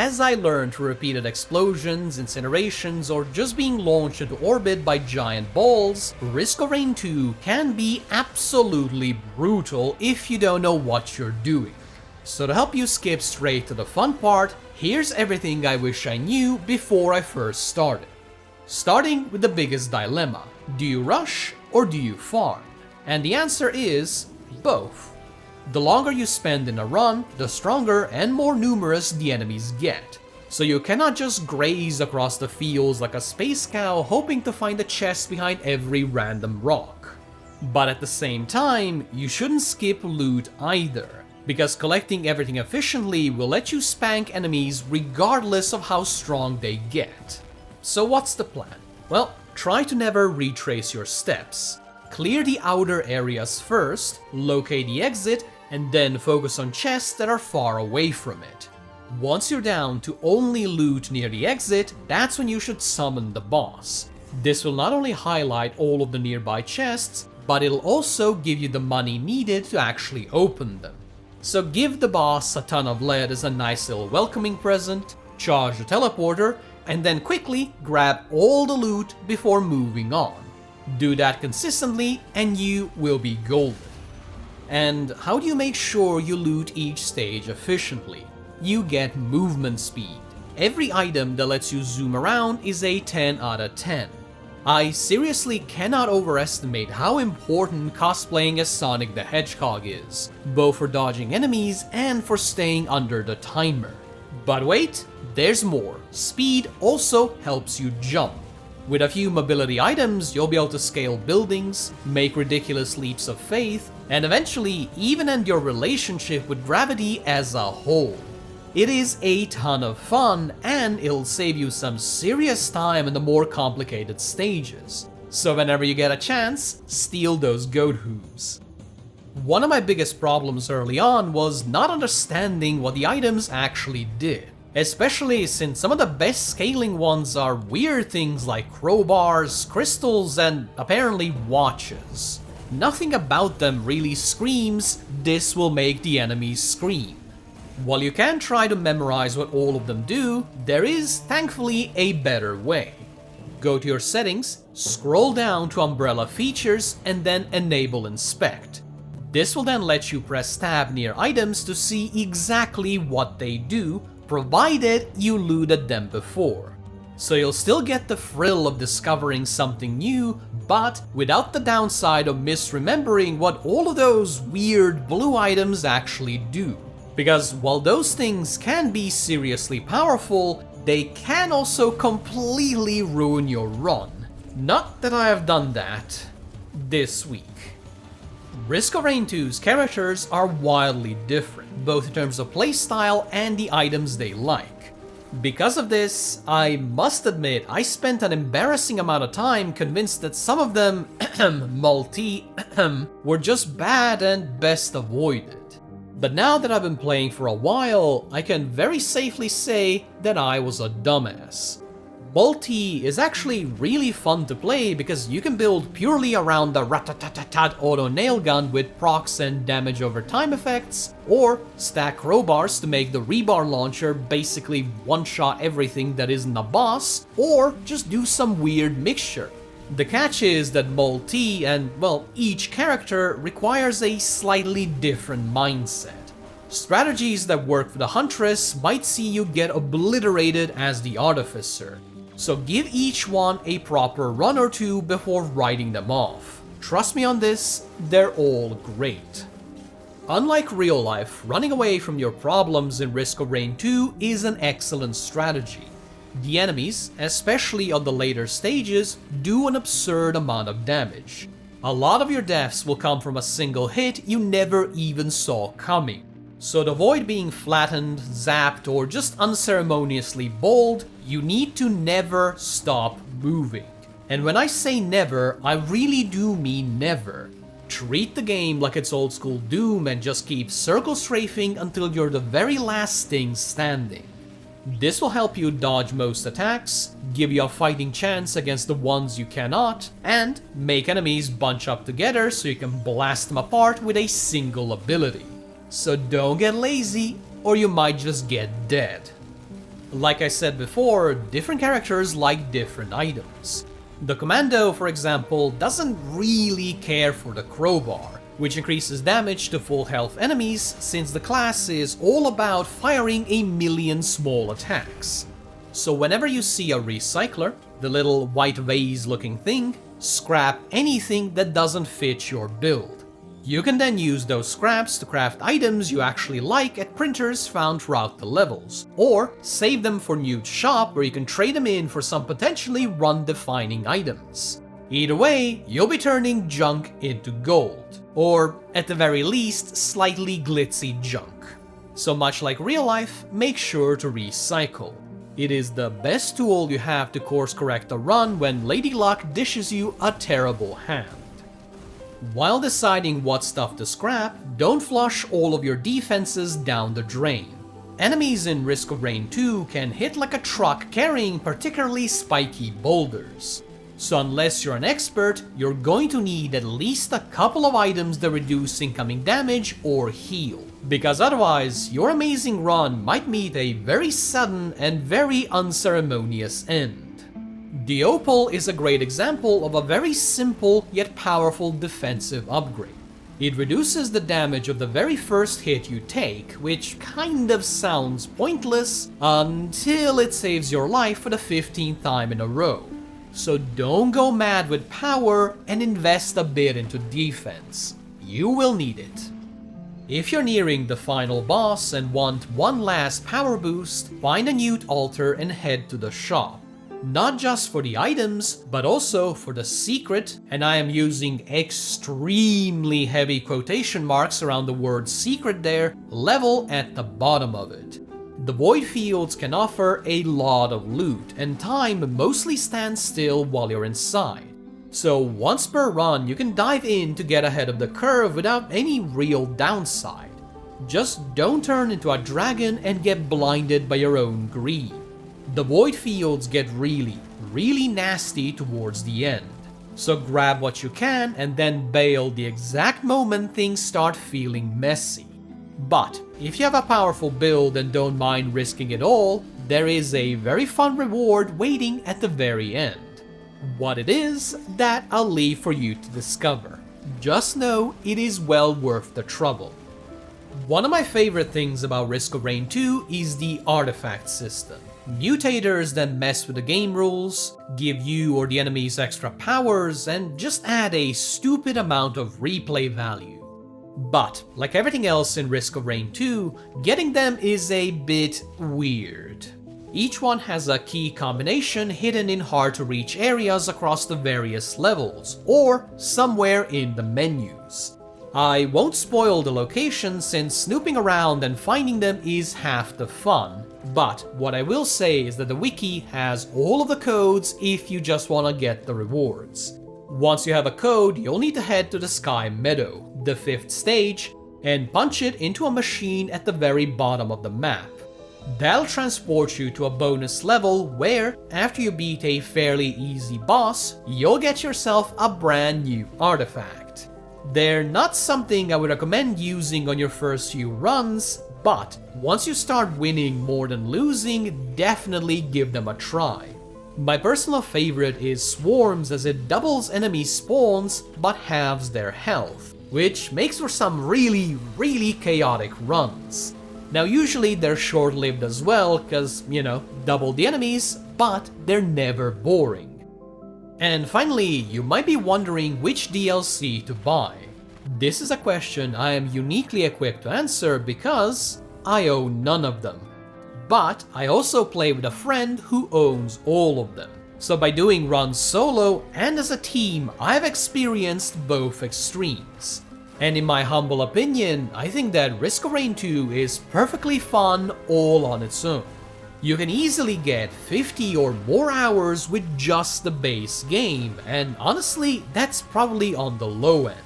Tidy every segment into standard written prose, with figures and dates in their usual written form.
as I learned through repeated explosions, incinerations, or just being launched into orbit by giant balls, Risk of Rain 2 can be absolutely brutal if you don't know what you're doing. So to help you skip straight to the fun part, here's everything I wish I knew before I first started. Starting with the biggest dilemma: do you rush or do you farm? And the answer is both. The longer you spend in a run, the stronger and more numerous the enemies get. So you cannot just graze across the fields like a space cow hoping to find a chest behind every random rock. But at the same time, you shouldn't skip loot either, because collecting everything efficiently will let you spank enemies regardless of how strong they get. So what's the plan? Well, try to never retrace your steps. Clear the outer areas first, locate the exit, and then focus on chests that are far away from it. Once you're down to only loot near the exit, that's when you should summon the boss. This will not only highlight all of the nearby chests, but it'll also give you the money needed to actually open them. So give the boss a ton of lead as a nice little welcoming present, charge the teleporter, and then quickly grab all the loot before moving on. Do that consistently and you will be golden. And how do you make sure you loot each stage efficiently? You get movement speed. Every item that lets you zoom around is a 10 out of 10. I seriously cannot overestimate how important cosplaying as Sonic the Hedgehog is, both for dodging enemies and for staying under the timer. But wait, there's more. Speed also helps you jump. With a few mobility items, you'll be able to scale buildings, make ridiculous leaps of faith, and eventually even end your relationship with gravity as a whole. It is a ton of fun, and it'll save you some serious time in the more complicated stages. So whenever you get a chance, steal those goat hooves. One of my biggest problems early on was not understanding what the items actually did. Especially since some of the best scaling ones are weird things like crowbars, crystals, and apparently watches. Nothing about them really screams, "This will make the enemies scream." While you can try to memorize what all of them do, there is, thankfully, a better way. Go to your settings, scroll down to Umbrella Features, and then enable Inspect. This will then let you press tab near items to see exactly what they do, provided you looted them before. So you'll still get the thrill of discovering something new, but without the downside of misremembering what all of those weird blue items actually do. Because while those things can be seriously powerful, they can also completely ruin your run. Not that I have done that this week. Risk of Rain 2's characters are wildly different, both in terms of playstyle and the items they like. Because of this, I must admit I spent an embarrassing amount of time convinced that some of them, MUL-T, were just bad and best avoided. But now that I've been playing for a while, I can very safely say that I was a dumbass. MUL-T is actually really fun to play because you can build purely around the rat-tat-tat-tat auto nail gun with procs and damage over time effects, or stack crowbars to make the rebar launcher basically one-shot everything that isn't a boss, or just do some weird mixture. The catch is that MUL-T and, well, each character requires a slightly different mindset. Strategies that work for the Huntress might see you get obliterated as the Artificer. So give each one a proper run or two before writing them off. Trust me on this, they're all great. Unlike real life, running away from your problems in Risk of Rain 2 is an excellent strategy. The enemies, especially on the later stages, do an absurd amount of damage. A lot of your deaths will come from a single hit you never even saw coming. So to avoid being flattened, zapped, or just unceremoniously bowled, you need to never stop moving. And when I say never, I really do mean never. Treat the game like it's old school Doom and just keep circle strafing until you're the very last thing standing. This will help you dodge most attacks, give you a fighting chance against the ones you cannot, and make enemies bunch up together so you can blast them apart with a single ability. So don't get lazy, or you might just get dead. Like I said before, different characters like different items. The Commando, for example, doesn't really care for the crowbar, which increases damage to full health enemies since the class is all about firing a million small attacks. So whenever you see a recycler, the little white vase looking thing, scrap anything that doesn't fit your build. You can then use those scraps to craft items you actually like at printers found throughout the levels, or save them for Newt's shop where you can trade them in for some potentially run-defining items. Either way, you'll be turning junk into gold, or at the very least, slightly glitzy junk. So much like real life, make sure to recycle. It is the best tool you have to course correct a run when Lady Luck dishes you a terrible hand. While deciding what stuff to scrap, don't flush all of your defenses down the drain. Enemies in Risk of Rain 2 can hit like a truck carrying particularly spiky boulders. So unless you're an expert, you're going to need at least a couple of items that reduce incoming damage or heal, because otherwise your amazing run might meet a very sudden and very unceremonious end. The Opal is a great example of a very simple yet powerful defensive upgrade. It reduces the damage of the very first hit you take, which kind of sounds pointless until it saves your life for the 15th time in a row. So don't go mad with power and invest a bit into defense. You will need it. If you're nearing the final boss and want one last power boost, find a Newt altar and head to the shop. Not just for the items, but also for the secret, and I am using extremely heavy quotation marks around the word secret there, level at the bottom of it. The void fields can offer a lot of loot, and time mostly stands still while you're inside. So once per run you can dive in to get ahead of the curve without any real downside. Just don't turn into a dragon and get blinded by your own greed. The void fields get really nasty towards the end. So grab what you can and then bail the exact moment things start feeling messy. But if you have a powerful build and don't mind risking it all, there is a very fun reward waiting at the very end. What it is, that I'll leave for you to discover. Just know it is well worth the trouble. One of my favorite things about Risk of Rain 2 is the artifact system. Mutators that mess with the game rules, give you or the enemies extra powers, and just add a stupid amount of replay value. But, like everything else in Risk of Rain 2, getting them is a bit weird. Each one has a key combination hidden in hard-to-reach areas across the various levels, or somewhere in the menus. I won't spoil the location since snooping around and finding them is half the fun, but what I will say is that the wiki has all of the codes if you just want to get the rewards. Once you have a code, you'll need to head to the Sky Meadow, the 5th stage, and punch it into a machine at the very bottom of the map. That'll transport you to a bonus level where, after you beat a fairly easy boss, you'll get yourself a brand new artifact. They're not something I would recommend using on your first few runs, but once you start winning more than losing, definitely give them a try. My personal favorite is Swarms, as it doubles enemy spawns but halves their health, which makes for some really chaotic runs. Now usually they're short-lived as well, cause, you know, double the enemies, but they're never boring. And finally, you might be wondering which DLC to buy. This is a question I am uniquely equipped to answer because I own none of them. But I also play with a friend who owns all of them. So by doing runs solo and as a team, I've experienced both extremes. And in my humble opinion, I think that Risk of Rain 2 is perfectly fun all on its own. You can easily get 50 or more hours with just the base game, and honestly, that's probably on the low end.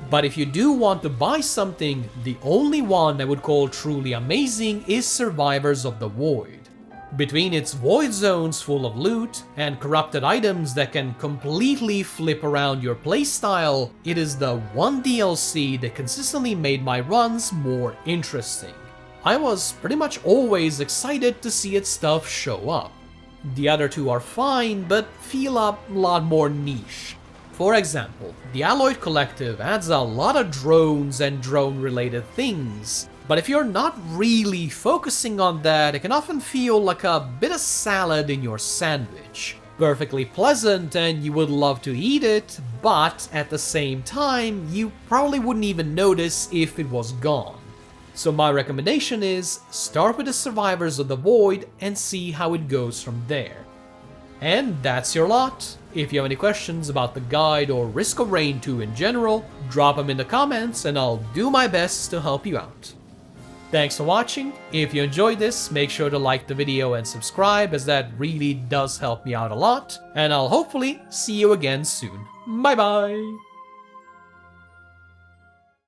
But if you do want to buy something, the only one I would call truly amazing is Survivors of the Void. Between its void zones full of loot and corrupted items that can completely flip around your playstyle, it is the one DLC that consistently made my runs more interesting. I was pretty much always excited to see its stuff show up. The other two are fine, but feel a lot more niche. For example, the Alloyed Collective adds a lot of drones and drone-related things, but if you're not really focusing on that, it can often feel like a bit of salad in your sandwich. Perfectly pleasant and you would love to eat it, but at the same time, you probably wouldn't even notice if it was gone. So my recommendation is, start with the Survivors of the Void and see how it goes from there. And that's your lot. If you have any questions about the guide or Risk of Rain 2 in general, drop them in the comments and I'll do my best to help you out. Thanks for watching. If you enjoyed this, make sure to like the video and subscribe, as that really does help me out a lot, and I'll hopefully see you again soon. Bye bye!